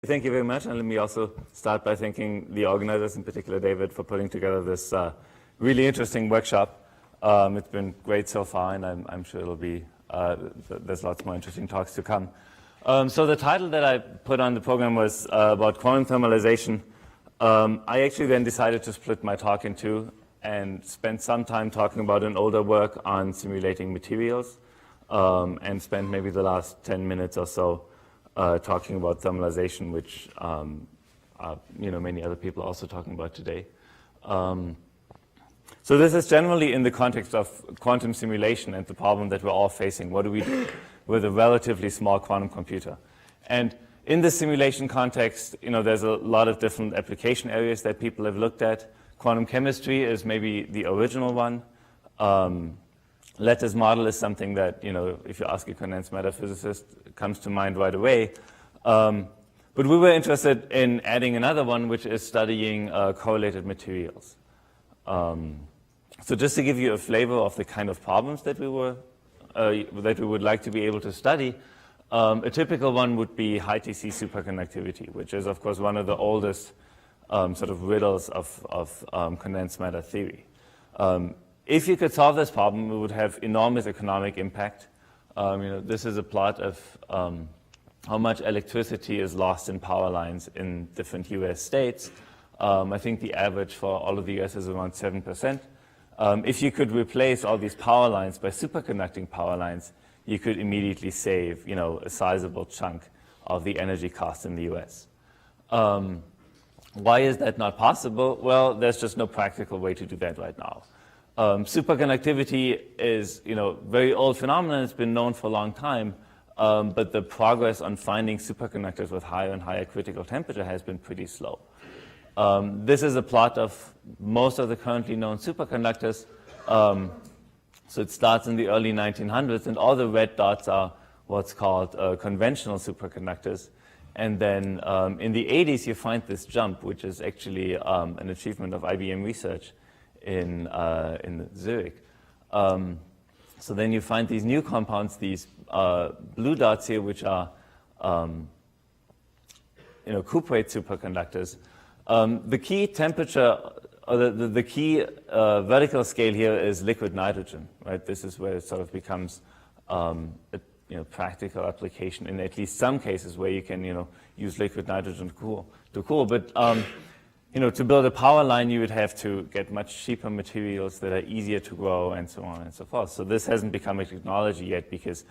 Thank you very much, and let me also start by thanking the organizers, in particular David, for putting together this really interesting workshop. It's been great so far, and I'm sure it'll be, there's lots more interesting talks to come. So the title that I put on the program was about quantum thermalization. I actually then decided to split my talk in two and spend some time talking about an older work on simulating materials, and spend maybe the last 10 minutes or so talking about thermalization, which many other people are also talking about today. So this is generally in the context of quantum simulation and the problem that we're all facing. What do we do with a relatively small quantum computer? And in the simulation context, there's a lot of different application areas that people have looked at. Quantum chemistry is maybe the original one. Lattice model is something that, if you ask a condensed matter physicist, comes to mind right away. But we were interested in adding another one, which is studying correlated materials. So just to give you a flavor of the kind of problems that we would like to be able to study, a typical one would be high TC superconductivity, which is, of course, one of the oldest sort of riddles of condensed matter theory. If you could solve this problem, it would have enormous economic impact. This is a plot of how much electricity is lost in power lines in different US states. I think the average for all of the US is around 7%. If you could replace all these power lines by superconducting power lines, you could immediately save, a sizable chunk of the energy cost in the US. Why is that not possible? Well, there's just no practical way to do that right now. Superconductivity is, very old phenomenon. It's been known for a long time, but the progress on finding superconductors with higher and higher critical temperature has been pretty slow. This is a plot of most of the currently known superconductors. So it starts in the early 1900s, and all the red dots are what's called conventional superconductors. And then in the 80s, you find this jump, which is actually an achievement of IBM research in Zurich. So then you find these new compounds, these blue dots here, which are cuprate superconductors. The key temperature, or the key vertical scale here is liquid nitrogen, right? This is where it sort of becomes a practical application in at least some cases where you can use liquid nitrogen to cool. But to build a power line, you would have to get much cheaper materials that are easier to grow, and so on and so forth. So this hasn't become a technology yet because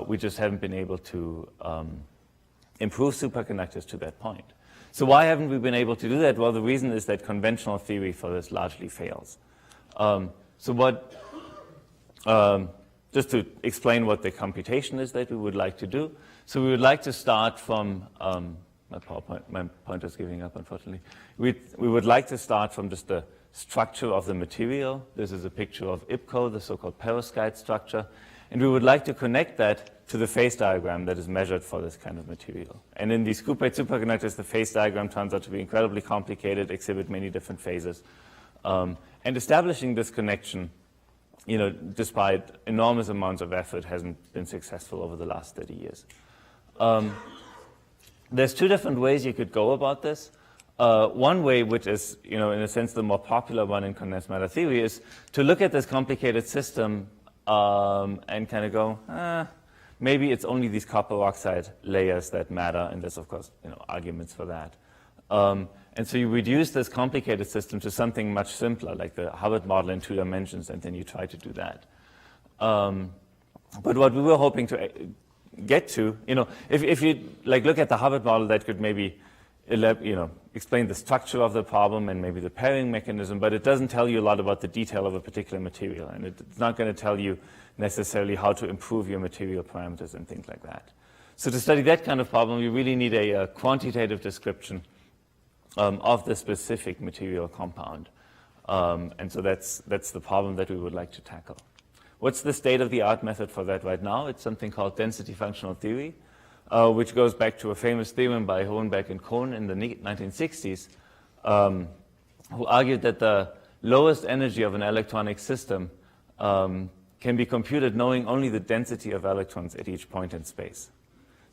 we just haven't been able to improve superconductors to that point. So why haven't we been able to do that? Well, the reason is that conventional theory for this largely fails. Just to explain what the computation is that we would like to do. So we would like to start from my pointer's giving up, unfortunately. We would like to start from just the structure of the material. This is a picture of IPCO, the so-called perovskite structure. And we would like to connect that to the phase diagram that is measured for this kind of material. And in these cuprate superconductors, the phase diagram turns out to be incredibly complicated, exhibit many different phases. And establishing this connection, despite enormous amounts of effort, hasn't been successful over the last 30 years. There's two different ways you could go about this. One way, which is, in a sense, the more popular one in condensed matter theory, is to look at this complicated system and kind of go, maybe it's only these copper oxide layers that matter, and there's, of course, arguments for that. And so you reduce this complicated system to something much simpler, like the Hubbard model in 2 dimensions, and then you try to do that. But what we were hoping to get to, if you look at the Hubbard model, that could maybe explain the structure of the problem and maybe the pairing mechanism, but it doesn't tell you a lot about the detail of a particular material, and it's not going to tell you necessarily how to improve your material parameters and things like that. So to study that kind of problem, you really need a quantitative description of the specific material compound. And so that's the problem that we would like to tackle. What's the state-of-the-art method for that right now? It's something called density functional theory, which goes back to a famous theorem by Hohenberg and Kohn in the 1960s, who argued that the lowest energy of an electronic system can be computed knowing only the density of electrons at each point in space.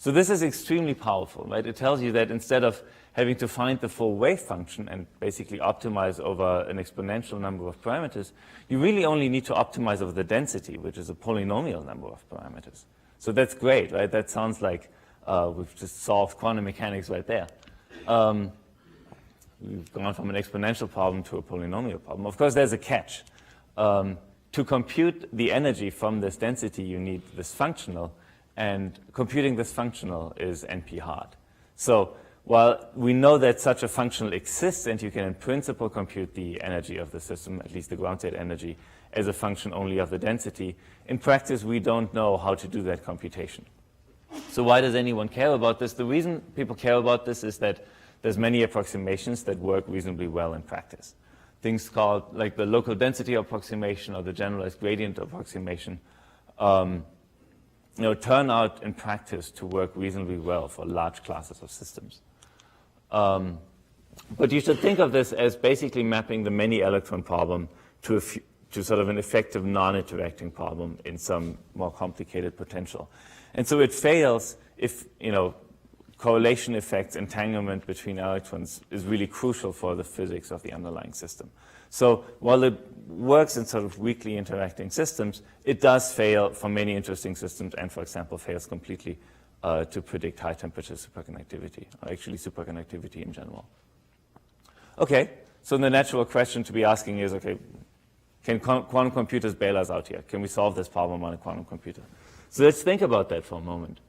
So this is extremely powerful, right? It tells you that instead of having to find the full wave function and basically optimize over an exponential number of parameters, you really only need to optimize over the density, which is a polynomial number of parameters. So that's great, right? That sounds like we've just solved quantum mechanics right there. We've gone from an exponential problem to a polynomial problem. Of course, there's a catch. To compute the energy from this density, you need this functional, and computing this functional is NP hard. So while we know that such a functional exists and you can in principle compute the energy of the system, at least the ground state energy, as a function only of the density, in practice we don't know how to do that computation. So why does anyone care about this? The reason people care about this is that there's many approximations that work reasonably well in practice. Things called like the local density approximation or the generalized gradient approximation turn out in practice to work reasonably well for large classes of systems. But you should think of this as basically mapping the many electron problem to sort of an effective non-interacting problem in some more complicated potential. And so it fails if, correlation effects, entanglement between electrons is really crucial for the physics of the underlying system. So while it works in sort of weakly interacting systems, it does fail for many interesting systems and, for example, fails completely to predict high temperature superconductivity, or actually superconductivity in general. Okay, so the natural question to be asking is, okay, can quantum computers bail us out here? Can we solve this problem on a quantum computer? So let's think about that for a moment.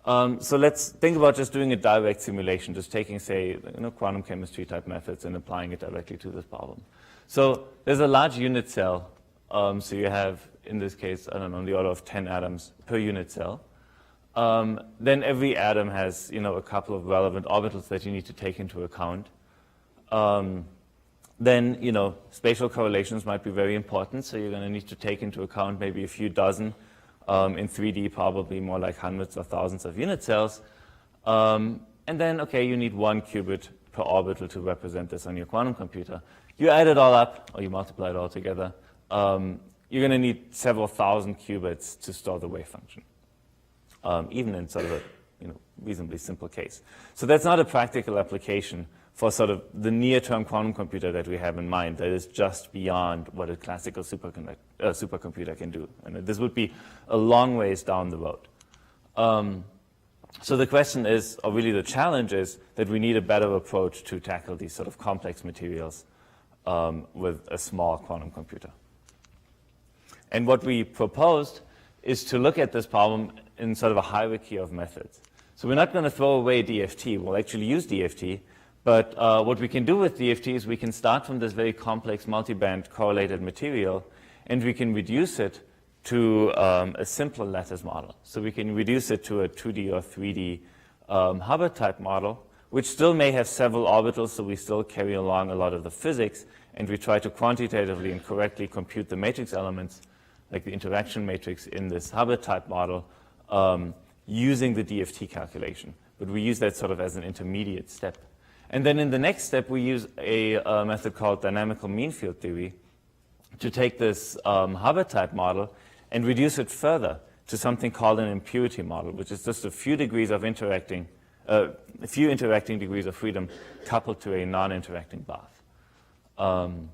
So let's think about just doing a direct simulation, just taking, say, quantum chemistry type methods and applying it directly to this problem. So there's a large unit cell. So you have, in this case, I don't know, on the order of 10 atoms per unit cell. Then every atom has, a couple of relevant orbitals that you need to take into account. Then, spatial correlations might be very important. So you're going to need to take into account maybe a few dozen. In 3D, probably more like hundreds or thousands of unit cells. And then, okay, you need 1 qubit per orbital to represent this on your quantum computer. You add it all up, or you multiply it all together. You're going to need several thousand qubits to store the wave function, even in sort of a reasonably simple case. So that's not a practical application for sort of the near-term quantum computer that we have in mind that is just beyond what a classical supercomputer can do. And this would be a long ways down the road. So the question is, or really the challenge is, that we need a better approach to tackle these sort of complex materials with a small quantum computer. And what we proposed is to look at this problem in sort of a hierarchy of methods. So we're not going to throw away DFT. We'll actually use DFT. But what we can do with DFT is we can start from this very complex multiband correlated material, and we can reduce it to a simpler lattice model. So we can reduce it to a 2D or 3D Hubbard type model, which still may have several orbitals, so we still carry along a lot of the physics, and we try to quantitatively and correctly compute the matrix elements, like the interaction matrix in this Hubbard type model, using the DFT calculation. But we use that sort of as an intermediate step. And then in the next step, we use a method called dynamical mean field theory to take this Hubbard type model and reduce it further to something called an impurity model, which is just a few degrees of interacting degrees of freedom coupled to a non-interacting bath. And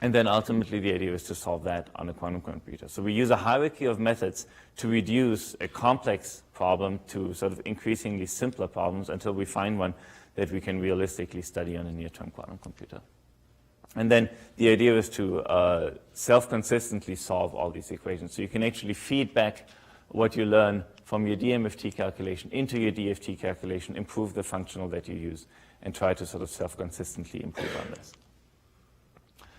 then ultimately the idea is to solve that on a quantum computer. So we use a hierarchy of methods to reduce a complex problem to sort of increasingly simpler problems until we find one that we can realistically study on a near-term quantum computer. And then the idea is to self-consistently solve all these equations. So you can actually feed back what you learn from your DMFT calculation into your DFT calculation, improve the functional that you use, and try to sort of self-consistently improve on this.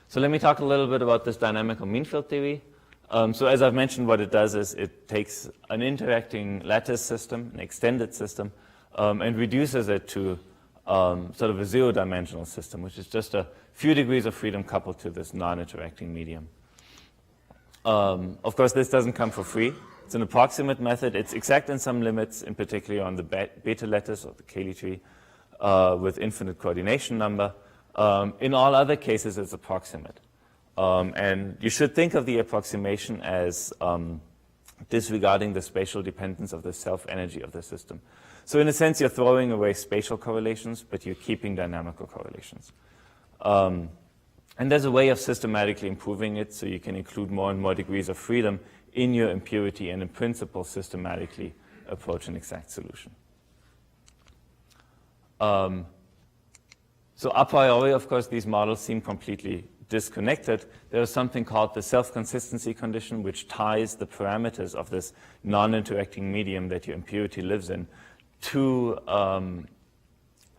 So let me talk a little bit about this dynamical mean field theory. So as I've mentioned, what it does is it takes an interacting lattice system, an extended system, and reduces it to sort of a zero-dimensional system, which is just a few degrees of freedom coupled to this non-interacting medium. Of course, this doesn't come for free. It's an approximate method. It's exact in some limits, in particular on the beta lattice or the Cayley tree with infinite coordination number. In all other cases, it's approximate. And you should think of the approximation as disregarding the spatial dependence of the self-energy of the system. So in a sense, you're throwing away spatial correlations, but you're keeping dynamical correlations. And there's a way of systematically improving it, so you can include more and more degrees of freedom in your impurity and in principle systematically approach an exact solution. So a priori, of course, these models seem completely disconnected. There is something called the self-consistency condition, which ties the parameters of this non-interacting medium that your impurity lives in to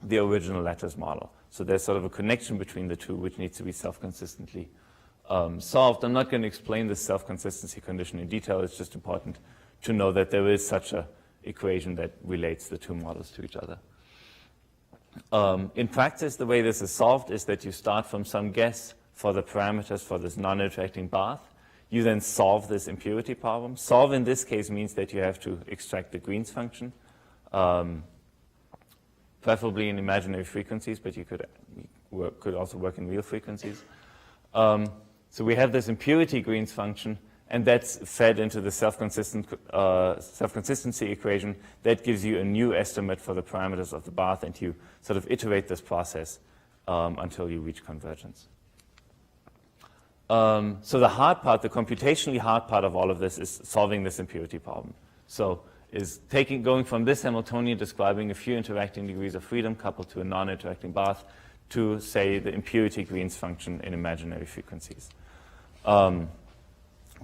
the original lattice model. So there's sort of a connection between the two, which needs to be self-consistently solved. I'm not going to explain this self-consistency condition in detail. It's just important to know that there is such an equation that relates the two models to each other. In practice, the way this is solved is that you start from some guess for the parameters for this non-interacting bath. You then solve this impurity problem. Solve in this case means that you have to extract the Green's function, preferably in imaginary frequencies, but you could also work in real frequencies. So we have this impurity Green's function, and that's fed into the self-consistency equation. That gives you a new estimate for the parameters of the bath, and you sort of iterate this process until you reach convergence. So the hard part, the computationally hard part of all of this is solving this impurity problem. So is going from this Hamiltonian describing a few interacting degrees of freedom coupled to a non-interacting bath to, say, the impurity Green's function in imaginary frequencies.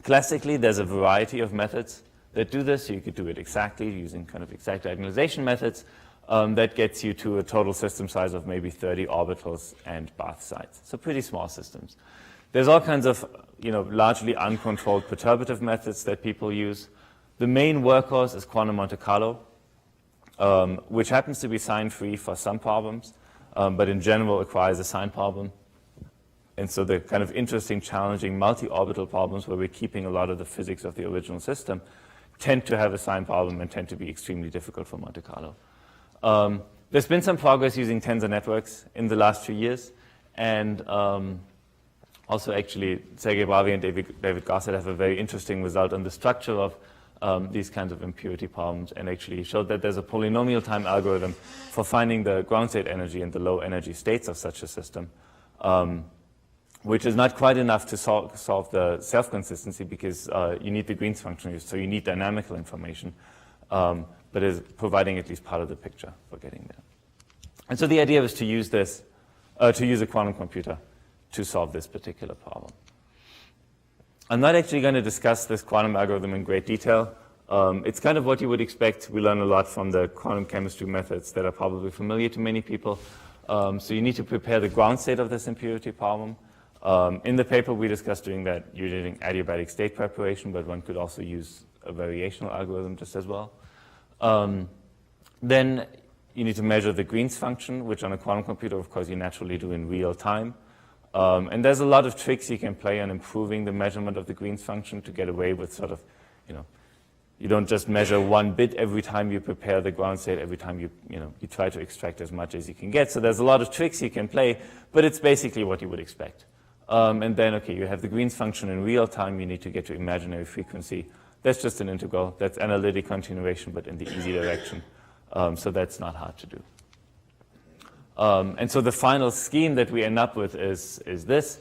Classically, there's a variety of methods that do this. You could do it exactly using kind of exact diagonalization methods. That gets you to a total system size of maybe 30 orbitals and bath sites. So pretty small systems. There's all kinds of, largely uncontrolled perturbative methods that people use. The main workhorse is quantum Monte Carlo, which happens to be sign-free for some problems, but in general requires a sign problem. And so the kind of interesting, challenging multi-orbital problems where we're keeping a lot of the physics of the original system tend to have a sign problem and tend to be extremely difficult for Monte Carlo. There's been some progress using tensor networks in the last few years, and also actually Sergei Bravi and David Gossett have a very interesting result on the structure of these kinds of impurity problems, and actually showed that there's a polynomial time algorithm for finding the ground state energy and the low energy states of such a system, which is not quite enough to solve the self-consistency because you need the Green's function, so you need dynamical information, but is providing at least part of the picture for getting there. And so the idea was to use this, to use a quantum computer to solve this particular problem. I'm not actually going to discuss this quantum algorithm in great detail. It's kind of what you would expect. We learn a lot from the quantum chemistry methods that are probably familiar to many people. So you need to prepare the ground state of this impurity problem. In the paper, we discussed doing that using adiabatic state preparation, but one could also use a variational algorithm just as well. Then you need to measure the Green's function, which on a quantum computer, of course, you naturally do in real time. And there's a lot of tricks you can play on improving the measurement of the Green's function to get away with sort of, you don't just measure one bit every time you prepare the ground state, every time you try to extract as much as you can get. So there's a lot of tricks you can play, but it's basically what you would expect. And then, okay, you have the Green's function in real time. You need to get to imaginary frequency. That's just an integral. That's analytic continuation, but in the easy direction. So that's not hard to do. And so the final scheme that we end up with is this.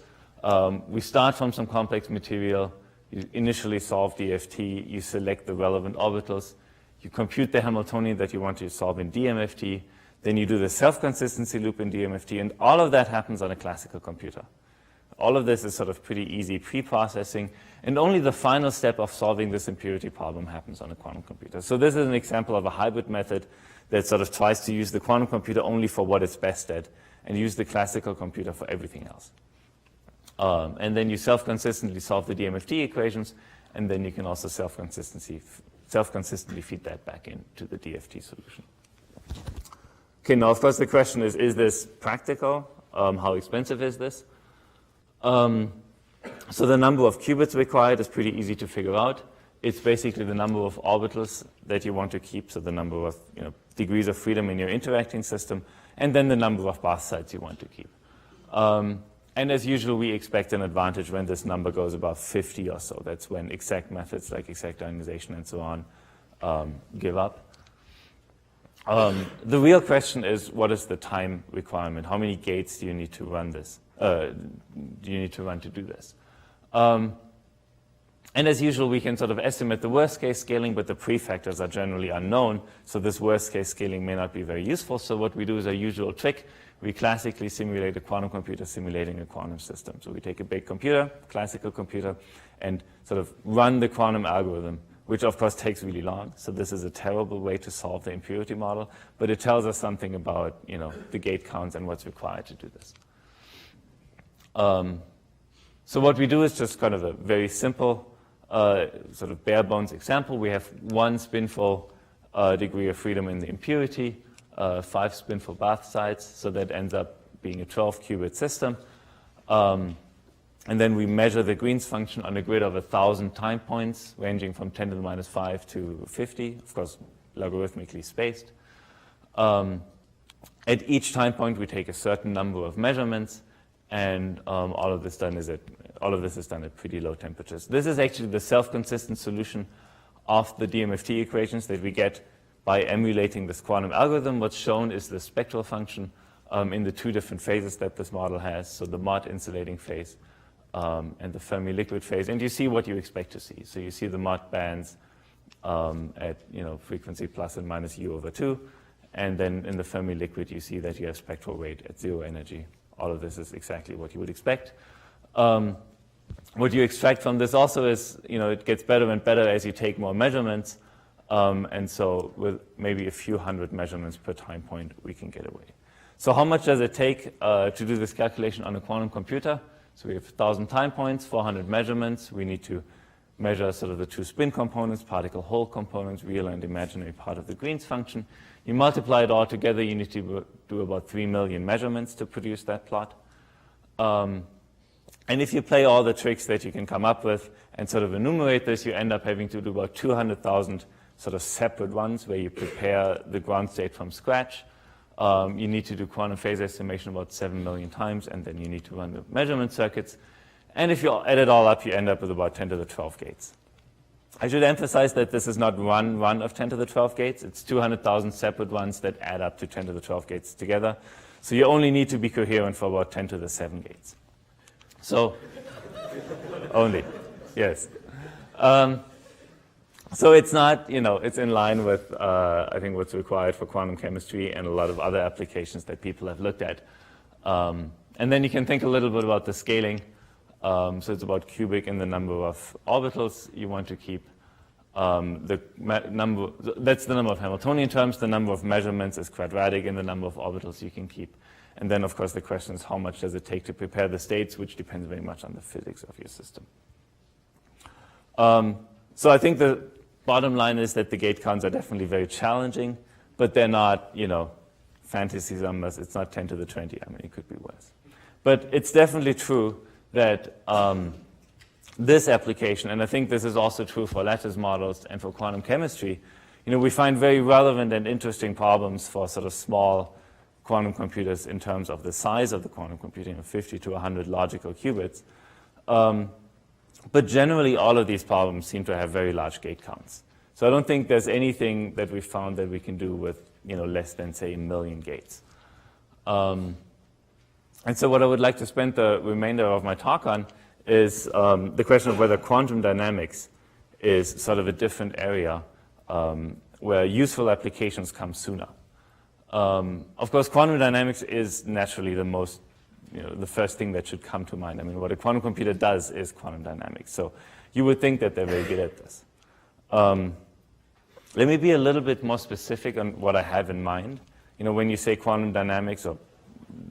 We start from some complex material. You initially solve DFT. You select the relevant orbitals. You compute the Hamiltonian that you want to solve in DMFT. Then you do the self-consistency loop in DMFT. And all of that happens on a classical computer. All of this is sort of pretty easy pre-processing, and only the final step of solving this impurity problem happens on a quantum computer. So this is an example of a hybrid method that sort of tries to use the quantum computer only for what it's best at, and use the classical computer for everything else. And then you self-consistently solve the DMFT equations, and then you can also self-consistently feed that back into the DFT solution. Okay, now of course the question is this practical? How expensive is this? So the number of qubits required is pretty easy to figure out. It's basically the number of orbitals that you want to keep, so the number of degrees of freedom in your interacting system, and then the number of bath sites you want to keep. And as usual, we expect an advantage when this number goes above 50 or so. That's when exact methods like exact diagonalization and so on give up. The real question is, what is the time requirement? How many gates do you need to run this? Do you need to run to do this? And as usual, we can sort of estimate the worst case scaling, but the prefactors are generally unknown, so this worst case scaling may not be very useful. So what we do is our usual trick. We classically simulate a quantum computer simulating a quantum system. So we take a big computer, classical computer, and sort of run the quantum algorithm, which of course takes really long. So this is a terrible way to solve the impurity model, but it tells us something about, you know, the gate counts and what's required to do this. So what we do is just kind of a very simple sort of bare bones example. We have 1 spinful degree of freedom in the impurity, 5 spinful bath sites, so that ends up being a 12-qubit system. And then we measure the Green's function on a grid of 1,000 time points, ranging from 10 to the minus 5 to 50, of course, logarithmically spaced. At each time point, we take a certain number of measurements, and all of this is done at pretty low temperatures. This is actually the self-consistent solution of the DMFT equations that we get by emulating this quantum algorithm. What's shown is the spectral function in the 2 different phases that this model has, so the Mott insulating phase and the Fermi liquid phase. And you see what you expect to see. So you see the Mott bands at frequency plus and minus u/2. And then in the Fermi liquid, you see that you have spectral rate at 0 energy. All of this is exactly what you would expect. What you extract from this also is, it gets better and better as you take more measurements. And so with maybe a few hundred measurements per time point, we can get away. So how much does it take to do this calculation on a quantum computer? So we have 1,000 time points, 400 measurements. We need to measure sort of the 2 spin components, particle Hall components, real and imaginary part of the Green's function. You multiply it all together, you need to do about 3 million measurements to produce that plot. And if you play all the tricks that you can come up with and sort of enumerate this, you end up having to do about 200,000 sort of separate ones where you prepare the ground state from scratch. You need to do quantum phase estimation about 7 million times, and then you need to run the measurement circuits. And if you add it all up, you end up with about 10 to the 12 gates. I should emphasize that this is not one run of 10 to the 12 gates. It's 200,000 separate ones that add up to 10 to the 12 gates together. So you only need to be coherent for about 10 to the 7 gates. So, only, yes. So it's not, it's in line with, I think, what's required for quantum chemistry and a lot of other applications that people have looked at. And then you can think a little bit about the scaling. So it's about cubic in the number of orbitals you want to keep. That's the number of Hamiltonian terms. The number of measurements is quadratic in the number of orbitals you can keep. And then, of course, the question is how much does it take to prepare the states, which depends very much on the physics of your system. So I think the bottom line is that the gate counts are definitely very challenging, but they're not, fantasy numbers. It's not 10 to the 20. I mean, it could be worse. But it's definitely true that this application, and I think this is also true for lattice models and for quantum chemistry, we find very relevant and interesting problems for sort of small quantum computers in terms of the size of the quantum computer, 50 to 100 logical qubits. But generally, all of these problems seem to have very large gate counts. So I don't think there's anything that we found that we can do with less than, say, 1 million gates. And so what I would like to spend the remainder of my talk on is the question of whether quantum dynamics is sort of a different area where useful applications come sooner. Of course, quantum dynamics is naturally the most, the first thing that should come to mind. I mean, what a quantum computer does is quantum dynamics. So you would think that they're very good at this. Let me be a little bit more specific on what I have in mind. When you say quantum dynamics or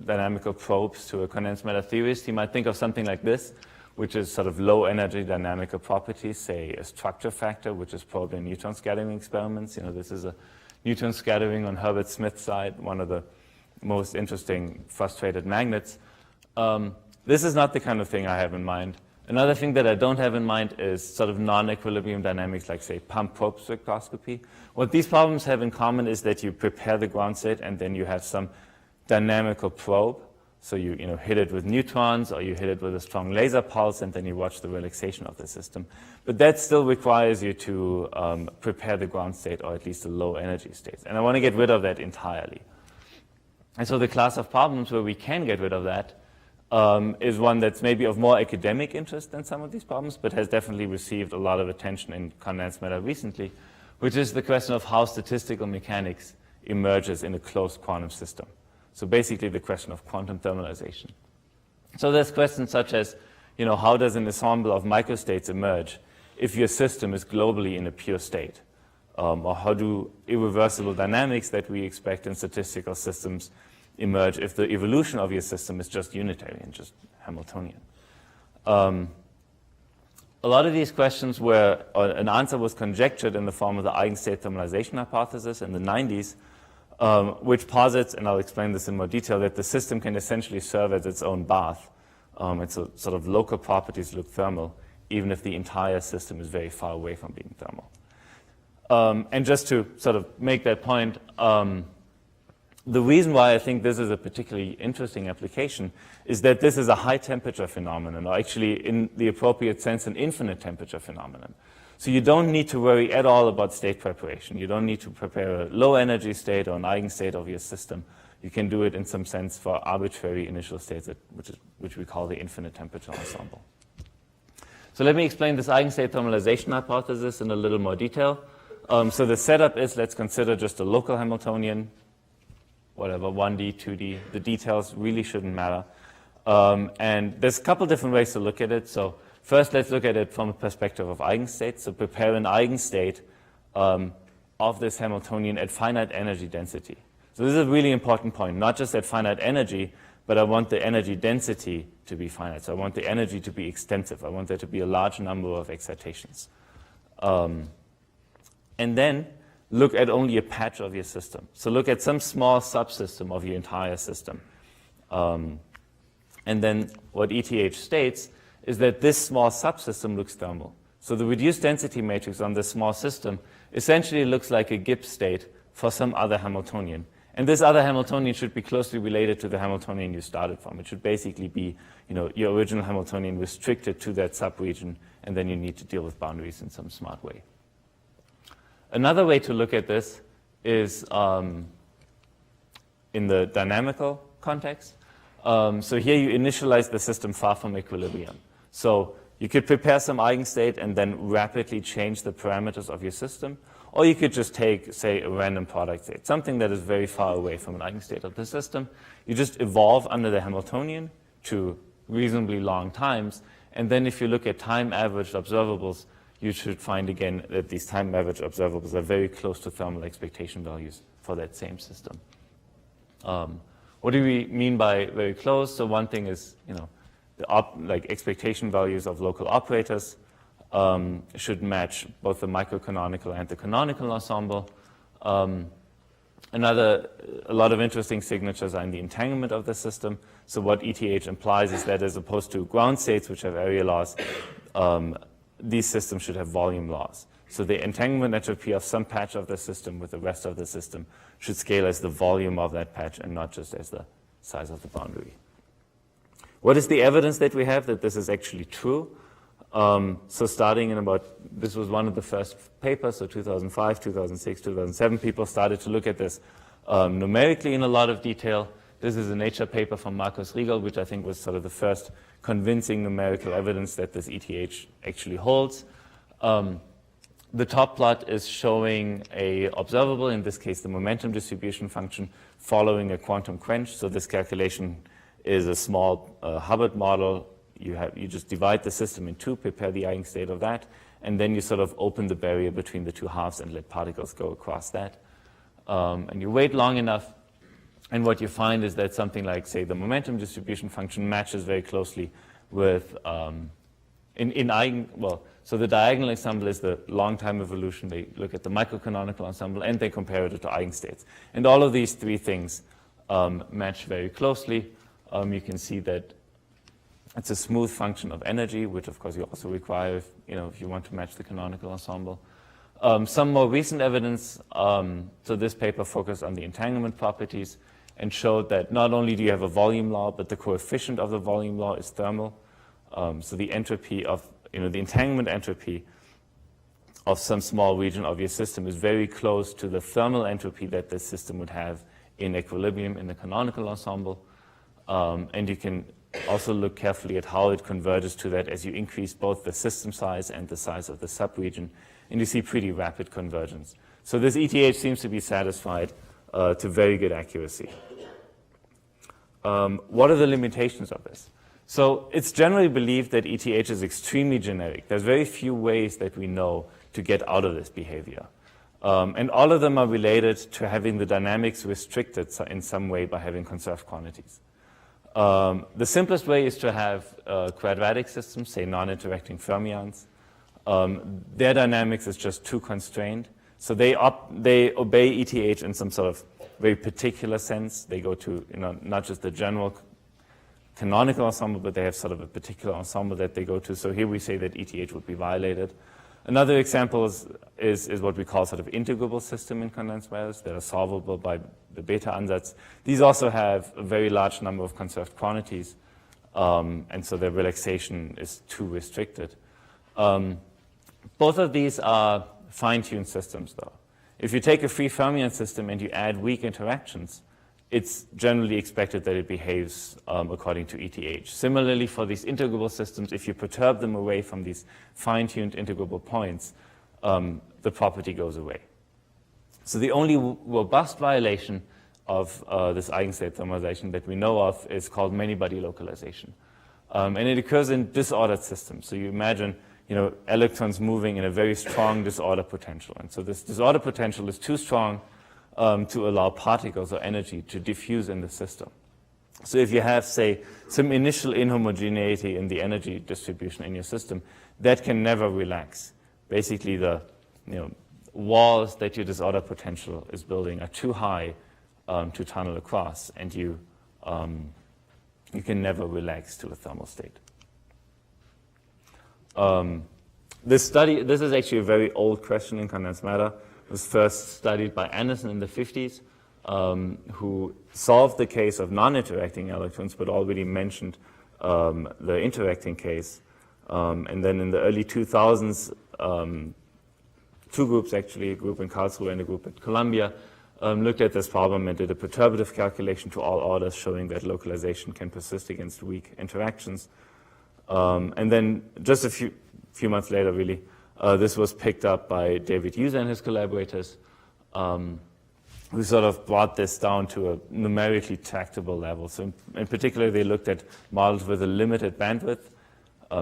dynamical probes to a condensed matter theorist, you might think of something like this, which is sort of low energy dynamical properties, say a structure factor, which is probed in neutron scattering experiments. This is a neutron scattering on Herbert Smith's side, one of the most interesting frustrated magnets. This is not the kind of thing I have in mind. Another thing that I don't have in mind is sort of non-equilibrium dynamics, like, say, pump-probe spectroscopy. What these problems have in common is that you prepare the ground state and then you have some dynamical probe So you hit it with neutrons, or you hit it with a strong laser pulse, and then you watch the relaxation of the system. But that still requires you to prepare the ground state, or at least the low energy states. And I want to get rid of that entirely. And so the class of problems where we can get rid of that is one that's maybe of more academic interest than some of these problems, but has definitely received a lot of attention in condensed matter recently, which is the question of how statistical mechanics emerges in a closed quantum system. So basically the question of quantum thermalization. So there's questions such as, how does an ensemble of microstates emerge if your system is globally in a pure state? Or how do irreversible dynamics that we expect in statistical systems emerge if the evolution of your system is just unitary and just Hamiltonian? A lot of these questions were, an answer was conjectured in the form of the eigenstate thermalization hypothesis in the 90s, which posits, and I'll explain this in more detail, that the system can essentially serve as its own bath. Its sort of local properties look thermal, even if the entire system is very far away from being thermal. And just to sort of make that point, the reason why I think this is a particularly interesting application is that this is a high temperature phenomenon, or actually in the appropriate sense, an infinite temperature phenomenon. So you don't need to worry at all about state preparation. You don't need to prepare a low energy state or an eigenstate of your system. You can do it in some sense for arbitrary initial states, which we call the infinite temperature ensemble. So let me explain this eigenstate thermalization hypothesis in a little more detail. So the setup is, let's consider just a local Hamiltonian, whatever, 1D, 2D. The details really shouldn't matter. And there's a couple different ways to look at it. So first, let's look at it from a perspective of eigenstates. So prepare an eigenstate of this Hamiltonian at finite energy density. So this is a really important point, not just at finite energy, but I want the energy density to be finite. So I want the energy to be extensive. I want there to be a large number of excitations. And then look at only a patch of your system. So look at some small subsystem of your entire system. And then what ETH states is that this small subsystem looks thermal. So the reduced density matrix on this small system essentially looks like a Gibbs state for some other Hamiltonian. And this other Hamiltonian should be closely related to the Hamiltonian you started from. It should basically be, your original Hamiltonian restricted to that subregion, and then you need to deal with boundaries in some smart way. Another way to look at this is in the dynamical context. So here you initialize the system far from equilibrium. So you could prepare some eigenstate and then rapidly change the parameters of your system. Or you could just take, say, a random product state, something that is very far away from an eigenstate of the system. You just evolve under the Hamiltonian to reasonably long times. And then if you look at time-averaged observables, you should find again that these time-averaged observables are very close to thermal expectation values for that same system. What do we mean by very close? So one thing is, the expectation values of local operators should match both the microcanonical and the canonical ensemble. A lot of interesting signatures are in the entanglement of the system. So what ETH implies is that as opposed to ground states, which have area laws, these systems should have volume laws. So the entanglement entropy of some patch of the system with the rest of the system should scale as the volume of that patch and not just as the size of the boundary. What is the evidence that we have that this is actually true? So starting in this was one of the first papers, so 2005, 2006, 2007, people started to look at this numerically in a lot of detail. This is a Nature paper from Markus Riegel, which I think was sort of the first convincing numerical evidence that this ETH actually holds. The top plot is showing a observable, in this case the momentum distribution function, following a quantum quench. So this calculation is a small Hubbard model. You just divide the system in two, prepare the eigenstate of that, and then you sort of open the barrier between the two halves and let particles go across that. And you wait long enough, and what you find is that something like, say, the momentum distribution function matches very closely with, so the diagonal ensemble is the long time evolution. They look at the microcanonical ensemble, and they compare it to eigenstates. And all of these three things match very closely. You can see that it's a smooth function of energy, which of course you also require if you want to match the canonical ensemble. Some more recent evidence, so this paper focused on the entanglement properties, and showed that not only do you have a volume law, but the coefficient of the volume law is thermal. So the entropy of, the entanglement entropy of some small region of your system is very close to the thermal entropy that this system would have in equilibrium in the canonical ensemble. And you can also look carefully at how it converges to that as you increase both the system size and the size of the subregion, and you see pretty rapid convergence. So this ETH seems to be satisfied to very good accuracy. What are the limitations of this? So it's generally believed that ETH is extremely generic. There's very few ways that we know to get out of this behavior. And all of them are related to having the dynamics restricted in some way by having conserved quantities. The simplest way is to have quadratic systems, say non-interacting fermions. Their dynamics is just too constrained. So they obey ETH in some sort of very particular sense. They go to not just the general canonical ensemble, but they have sort of a particular ensemble that they go to. So here we say that ETH would be violated. Another example is what we call sort of integrable system in condensed matters that are solvable by the beta ansatz. These also have a very large number of conserved quantities, and so their relaxation is too restricted. Both of these are fine-tuned systems, though. If you take a free fermion system and you add weak interactions, it's generally expected that it behaves according to ETH. Similarly, for these integrable systems, if you perturb them away from these fine-tuned integrable points, the property goes away. So the only robust violation of this eigenstate thermalization that we know of is called many-body localization. And it occurs in disordered systems. So you imagine electrons moving in a very strong disorder potential. And so this disorder potential is too strong to allow particles or energy to diffuse in the system. So if you have, say, some initial inhomogeneity in the energy distribution in your system, that can never relax. Basically, the walls that your disorder potential is building are too high to tunnel across, and you can never relax to a thermal state. This is actually a very old question in condensed matter. It was first studied by Anderson in the 50s, who solved the case of non-interacting electrons, but already mentioned the interacting case. And then in the early 2000s, two groups actually, a group in Karlsruhe and a group at Columbia, looked at this problem and did a perturbative calculation to all orders showing that localization can persist against weak interactions. And then just a few months later, really, this was picked up by David User and his collaborators, who sort of brought this down to a numerically tractable level. So in particular, they looked at models with a limited bandwidth,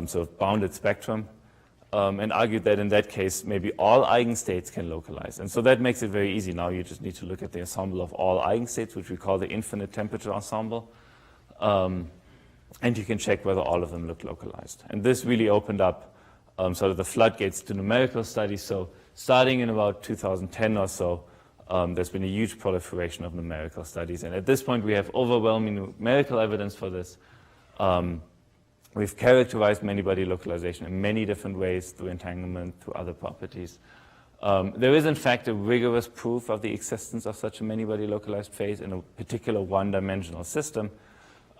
so bounded spectrum, and argued that in that case, maybe all eigenstates can localize. And so that makes it very easy. Now you just need to look at the ensemble of all eigenstates, which we call the infinite temperature ensemble, and you can check whether all of them look localized. And this really opened up sort of the floodgates to numerical studies. So starting in about 2010 or so, there's been a huge proliferation of numerical studies. And at this point, we have overwhelming numerical evidence for this. We've characterized many-body localization in many different ways through entanglement, through other properties. There is, in fact, a rigorous proof of the existence of such a many-body localized phase in a particular one-dimensional system.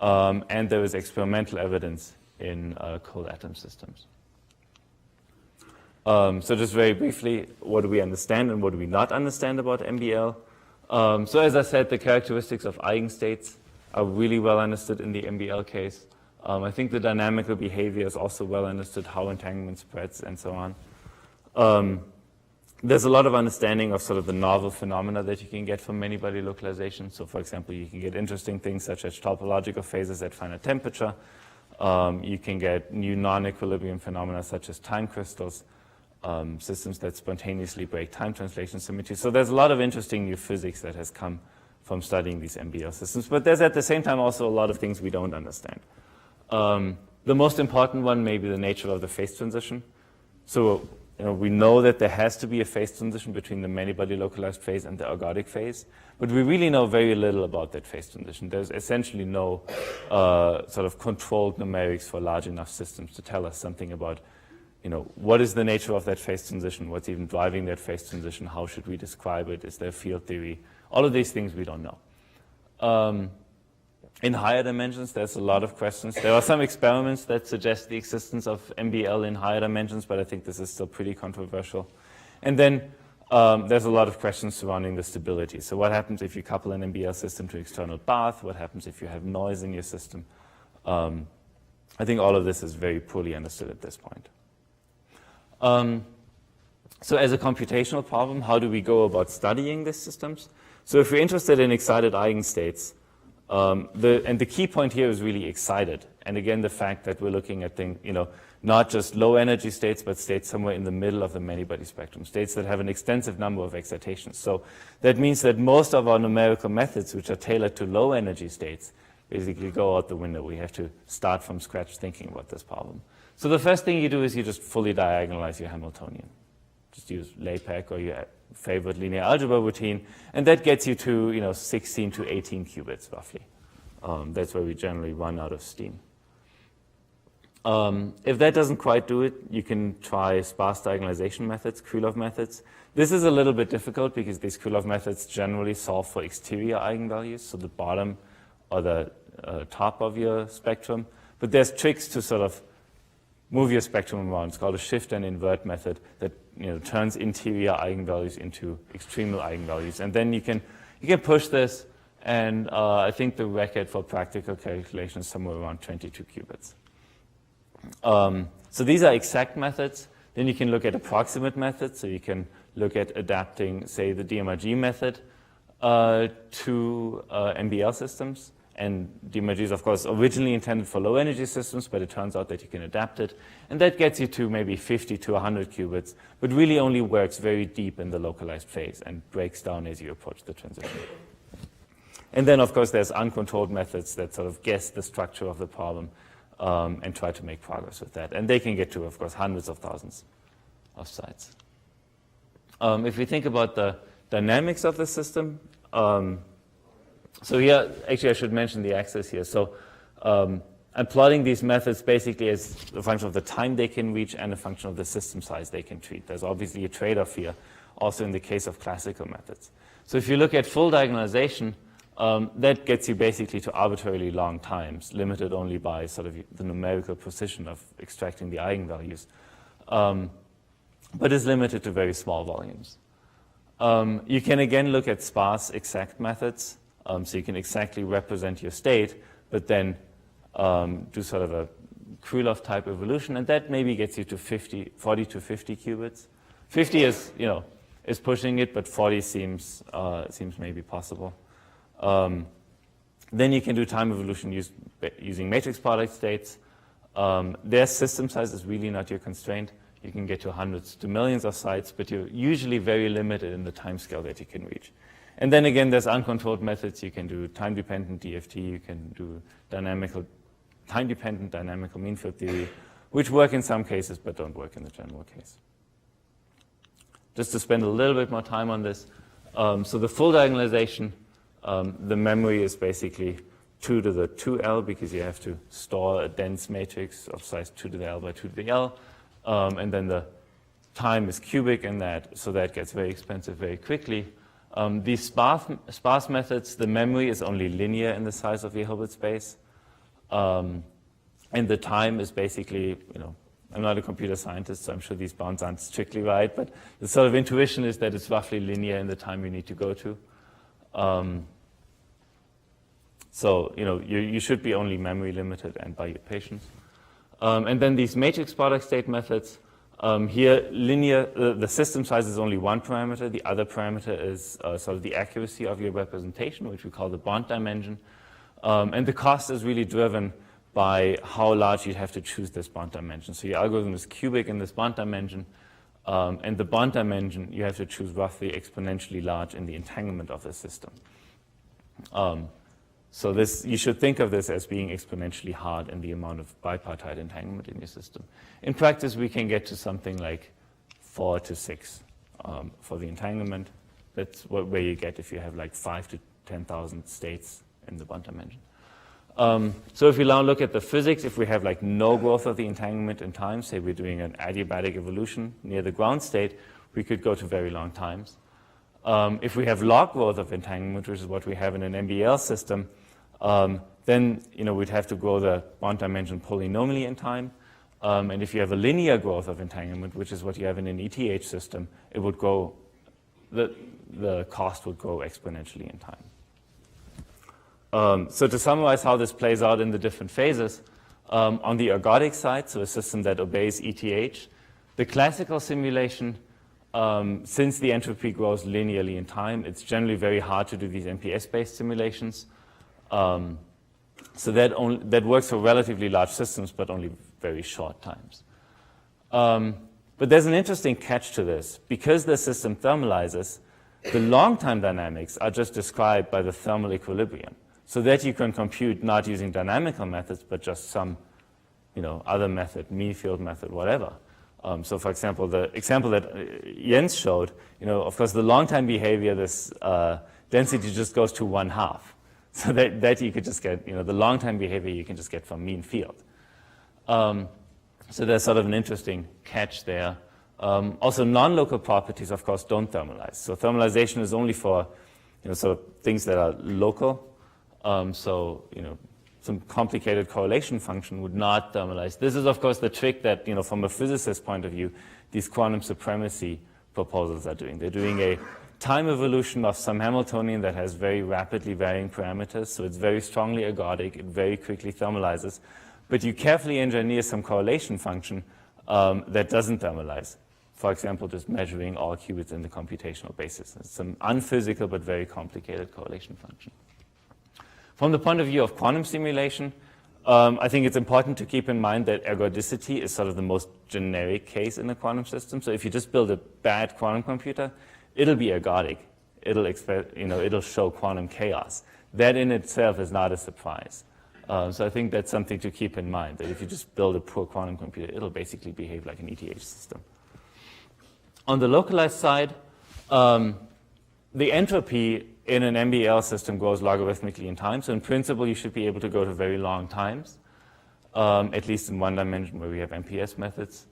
And there is experimental evidence in cold atom systems. So just very briefly, what do we understand and what do we not understand about MBL? So as I said, the characteristics of eigenstates are really well understood in the MBL case. I think the dynamical behavior is also well understood, how entanglement spreads and so on. There's a lot of understanding of sort of the novel phenomena that you can get from many-body localization. So for example, you can get interesting things such as topological phases at finite temperature. You can get new non-equilibrium phenomena such as time crystals. Systems that spontaneously break time translation symmetry. So there's a lot of interesting new physics that has come from studying these MBL systems. But there's at the same time also a lot of things we don't understand. The most important one may be the nature of the phase transition. So we know that there has to be a phase transition between the many-body localized phase and the ergodic phase. But we really know very little about that phase transition. There's essentially no sort of controlled numerics for large enough systems to tell us something about what is the nature of that phase transition? What's even driving that phase transition? How should we describe it? Is there field theory? All of these things we don't know. In higher dimensions, there's a lot of questions. There are some experiments that suggest the existence of MBL in higher dimensions, but I think this is still pretty controversial. And then there's a lot of questions surrounding the stability. So what happens if you couple an MBL system to external bath? What happens if you have noise in your system? I think all of this is very poorly understood at this point. So as a computational problem, how do we go about studying these systems? So if we're interested in excited eigenstates, and the key point here is really excited. And again, the fact that we're looking at things, not just low energy states, but states somewhere in the middle of the many-body spectrum, states that have an extensive number of excitations. So that means that most of our numerical methods, which are tailored to low energy states, basically go out the window. We have to start from scratch thinking about this problem. So the first thing you do is you just fully diagonalize your Hamiltonian. Just use LAPACK or your favorite linear algebra routine, and that gets you to 16 to 18 qubits roughly. That's where we generally run out of steam. If that doesn't quite do it, you can try sparse diagonalization methods, Krylov methods. This is a little bit difficult because these Krylov methods generally solve for exterior eigenvalues, so the bottom or the top of your spectrum. But there's tricks to sort of move your spectrum around. It's called a shift and invert method that turns interior eigenvalues into extremal eigenvalues. And then you can push this, and I think the record for practical calculation is somewhere around 22 qubits. So these are exact methods. Then you can look at approximate methods. So you can look at adapting, say, the DMRG method to MBL systems. And DMRG is, of course, originally intended for low-energy systems, but it turns out that you can adapt it. And that gets you to maybe 50 to 100 qubits, but really only works very deep in the localized phase and breaks down as you approach the transition. And then, of course, there's uncontrolled methods that sort of guess the structure of the problem and try to make progress with that. And they can get to, of course, hundreds of thousands of sites. If we think about the dynamics of the system, so here, actually, I should mention the axis here. So I'm plotting these methods basically as a function of the time they can reach and a function of the system size they can treat. There's obviously a trade-off here, also in the case of classical methods. So if you look at full diagonalization, that gets you basically to arbitrarily long times, limited only by sort of the numerical precision of extracting the eigenvalues, but is limited to very small volumes. You can again look at sparse exact methods. So you can exactly represent your state, but then do sort of a Krylov type evolution, and that maybe gets you to 40 to 50 qubits. 50 is, is pushing it, but 40 seems maybe possible. Then you can do time evolution using matrix product states. Their system size is really not your constraint. You can get to hundreds to millions of sites, but you're usually very limited in the time scale that you can reach. And then again, there's uncontrolled methods. You can do time-dependent DFT. You can do time-dependent dynamical mean field theory, which work in some cases but don't work in the general case. Just to spend a little bit more time on this, so the full diagonalization, the memory is basically 2 to the 2L because you have to store a dense matrix of size 2 to the L by 2 to the L. And then the time is cubic in that, so that gets very expensive very quickly. These sparse methods, the memory is only linear in the size of your Hilbert space. And the time is basically, I'm not a computer scientist, so I'm sure these bounds aren't strictly right, but the sort of intuition is that it's roughly linear in the time you need to go to. So, you should be only memory limited and by your patience. And then these matrix product state methods, here, linear, the system size is only one parameter. The other parameter is sort of the accuracy of your representation, which we call the bond dimension. And the cost is really driven by how large you have to choose this bond dimension. So your algorithm is cubic in this bond dimension. And the bond dimension, you have to choose roughly exponentially large in the entanglement of the system. So you should think of this as being exponentially hard in the amount of bipartite entanglement in your system. In practice, we can get to something like 4 to 6 for the entanglement. That's where you get if you have like 5 to 10,000 states in the bond dimension. So if we now look at the physics, if we have like no growth of the entanglement in time, say we're doing an adiabatic evolution near the ground state, we could go to very long times. If we have log growth of entanglement, which is what we have in an MBL system, then we'd have to grow the bond dimension polynomially in time. And if you have a linear growth of entanglement, which is what you have in an ETH system, it would grow, the cost would grow exponentially in time. So to summarize how this plays out in the different phases, on the ergodic side, so a system that obeys ETH, the classical simulation, since the entropy grows linearly in time, it's generally very hard to do these MPS-based simulations. So that works for relatively large systems, but only very short times. But there's an interesting catch to this. Because the system thermalizes, the long-time dynamics are just described by the thermal equilibrium, so that you can compute not using dynamical methods, but just some other method, mean field method, whatever. So for example, the example that Jens showed, of course, the long-time behavior, this density just goes to 1/2. So that you could just get, the long-time behavior you can just get from mean field. So there's sort of an interesting catch there. Also, non-local properties, of course, don't thermalize. So thermalization is only for, sort of things that are local. Some complicated correlation function would not thermalize. This is, of course, the trick that, from a physicist's point of view, these quantum supremacy proposals are doing. They're doing a time evolution of some Hamiltonian that has very rapidly varying parameters, so it's very strongly ergodic, it very quickly thermalizes, but you carefully engineer some correlation function that doesn't thermalize. For example, just measuring all qubits in the computational basis. It's some unphysical but very complicated correlation function. From the point of view of quantum simulation, I think it's important to keep in mind that ergodicity is sort of the most generic case in a quantum system. So if you just build a bad quantum computer, it'll be ergodic. It'll show quantum chaos. That in itself is not a surprise. So I think that's something to keep in mind, that if you just build a poor quantum computer, it'll basically behave like an ETH system. On the localized side, the entropy in an MBL system grows logarithmically in time. So in principle, you should be able to go to very long times, at least in one dimension where we have MPS methods.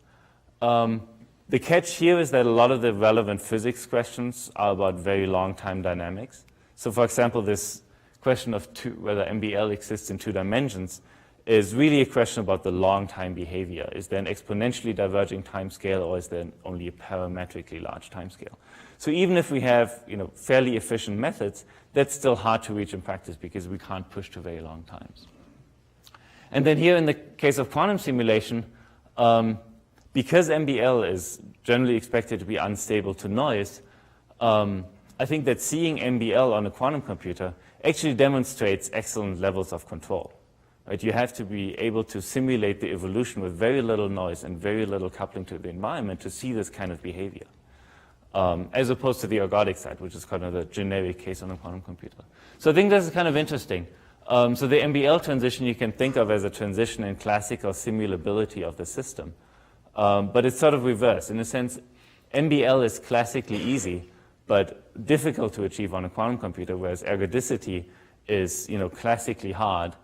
The catch here is that a lot of the relevant physics questions are about very long time dynamics. So for example, this question of whether MBL exists in 2 dimensions is really a question about the long time behavior. Is there an exponentially diverging time scale, or is there only a parametrically large time scale? So even if we have fairly efficient methods, that's still hard to reach in practice because we can't push to very long times. And then here in the case of quantum simulation, because MBL is generally expected to be unstable to noise, I think that seeing MBL on a quantum computer actually demonstrates excellent levels of control. Right? You have to be able to simulate the evolution with very little noise and very little coupling to the environment to see this kind of behavior, as opposed to the ergodic side, which is kind of the generic case on a quantum computer. So I think this is kind of interesting. So the MBL transition you can think of as a transition in classical simulability of the system. But it's sort of reversed. In a sense, MBL is classically easy, but difficult to achieve on a quantum computer, whereas ergodicity is classically hard,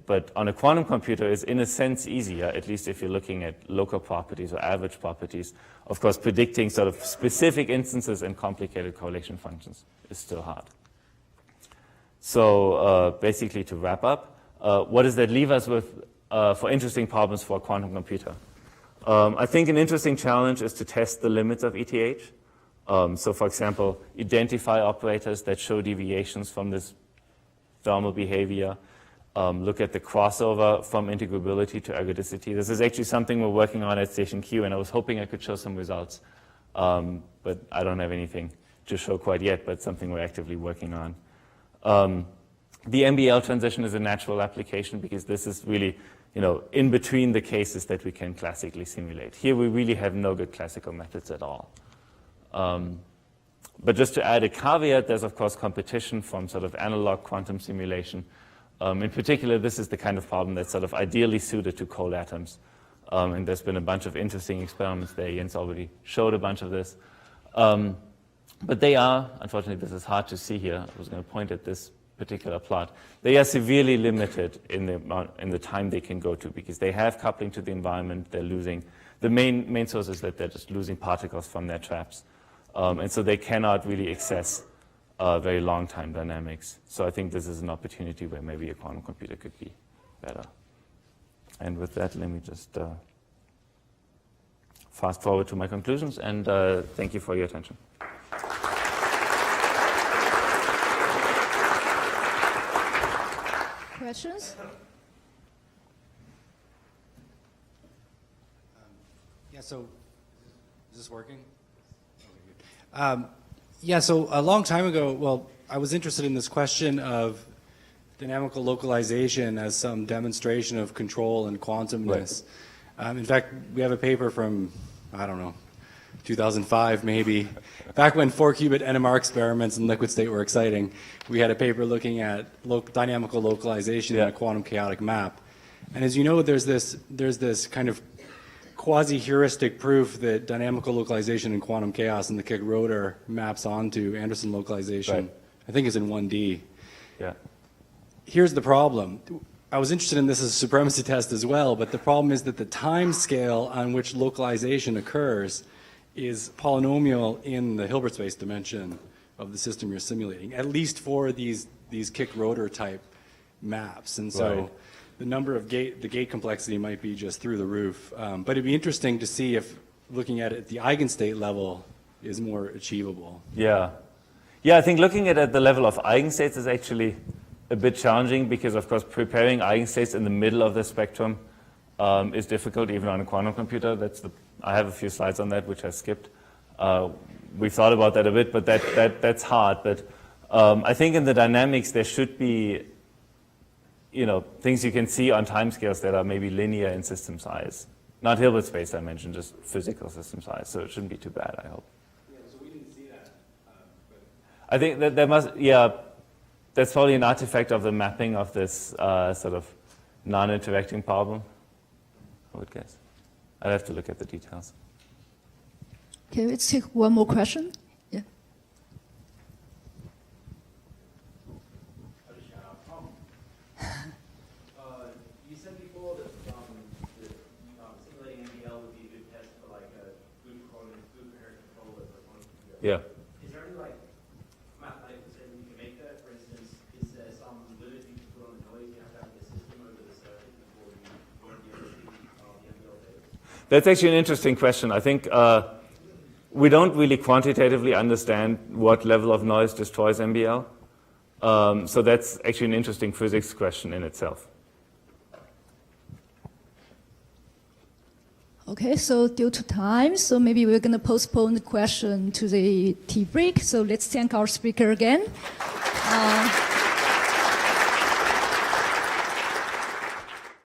but on a quantum computer is in a sense easier, at least if you're looking at local properties or average properties. Of course, predicting sort of specific instances and complicated correlation functions is still hard. So basically, to wrap up, what does that leave us with for interesting problems for a quantum computer? I think an interesting challenge is to test the limits of ETH. So for example, identify operators that show deviations from this thermal behavior. Look at the crossover from integrability to ergodicity. This is actually something we're working on at Station Q, and I was hoping I could show some results. But I don't have anything to show quite yet, but something we're actively working on. The MBL transition is a natural application because this is really in between the cases that we can classically simulate. Here we really have no good classical methods at all. But just to add a caveat, there's of course competition from sort of analog quantum simulation. In particular, this is the kind of problem that's sort of ideally suited to cold atoms. And there's been a bunch of interesting experiments there. Jens already showed a bunch of this. But they are, unfortunately, this is hard to see here. I was going to point at this particular plot. They are severely limited in the time they can go to because they have coupling to the environment. They're losing. The main source is that they're just losing particles from their traps. And so they cannot really access very long time dynamics. So I think this is an opportunity where maybe a quantum computer could be better. And with that, let me just fast forward to my conclusions, and thank you for your attention. Questions? Yeah, so is this working? Yeah, so a long time ago, well, I was interested in this question of dynamical localization as some demonstration of control and quantumness. Right. In fact, we have a paper from, I don't know, 2005 maybe. Back when 4-qubit NMR experiments in liquid state were exciting, we had a paper looking at dynamical localization in a quantum chaotic map. And as you know, there's this kind of quasi-heuristic proof that dynamical localization in quantum chaos in the Kick rotor maps onto Anderson localization. Right. I think it's in 1D. Yeah. Here's the problem. I was interested in this as a supremacy test as well, but the problem is that the time scale on which localization occurs is polynomial in the Hilbert space dimension of the system you're simulating, at least for these Kick rotor type maps. And so right. The number of the gate complexity might be just through the roof. But it'd be interesting to see if looking at it at the eigenstate level is more achievable. Yeah. Yeah, I think looking at it at the level of eigenstates is actually a bit challenging because, of course, preparing eigenstates in the middle of the spectrum is difficult, even on a quantum computer. I have a few slides on that, which I skipped. We thought about that a bit, but that's hard. But I think in the dynamics, there should be things you can see on timescales that are maybe linear in system size. Not Hilbert space dimension, just physical system size. So it shouldn't be too bad, I hope. Yeah, so we didn't see that. I think that there must, that's probably an artifact of the mapping of this sort of non-interacting problem, I would guess. I'd have to look at the details. Okay, let's take one more question. Yeah. You said before that simulating MBL would be a good test for like a good coherent controller for quantum computer. Yeah. Is there any like mathematical statement you can make that? For instance, is there some limit you can put on the noise you have to have in the system over the circuit before you won't be able to see the MBL data? That's actually an interesting question. I think we don't really quantitatively understand what level of noise destroys MBL. So that's actually an interesting physics question in itself. Okay, so due to time, so maybe we're going to postpone the question to the tea break. So let's thank our speaker again.